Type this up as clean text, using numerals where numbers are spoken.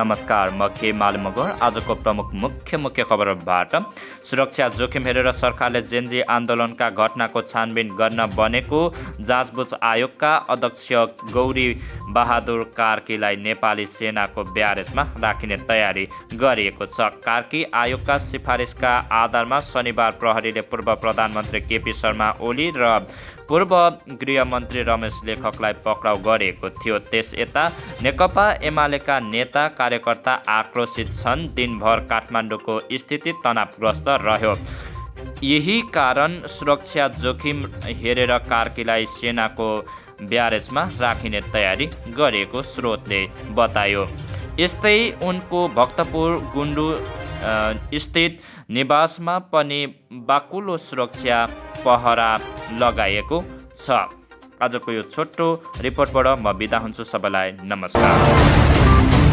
नमस्कार, म के मालमगर। आजको प्रमुख मुख्य खबरबाट सुरक्षा जोखिम हेरेर सरकारले जेनजी आन्दोलनका घटनाको छानबिन गर्न बनेको जाँचबुझ आयोगका अध्यक्ष गौरी बहादुर कार्कीलाई नेपाली सेनाको ब्यारेजमा राखिने तयारी गरिएको छ। कार्की आयोगका सिफारिसका आधारमा शनिबार प्रहरीले पूर्व प्रधानमन्त्री केपी शर्मा ओली र पूर्व गृहमन्त्री रमेश लेखकलाई पक्राउ गरेको थियो। त्यस यता नेकपा एमालेका नेता कार्यकर्ता आक्रोशित छन्। दिनभर काठमाडौँको स्थिति तनावग्रस्त रह्यो। यही कारण सुरक्षा जोखिम हेरेर कार्कीलाई सेनाको ब्यारेजमा राखिने तयारी गरेको स्रोतले बतायो। यस्तै उनको भक्तपुर गुन्डु स्थित निवासमा पनि बाक्लो सुरक्षा पहरा लगाएको छ। आजको यो छोटो रिपोर्टबाट म बिदा हुन्छु। सबैलाई नमस्कार।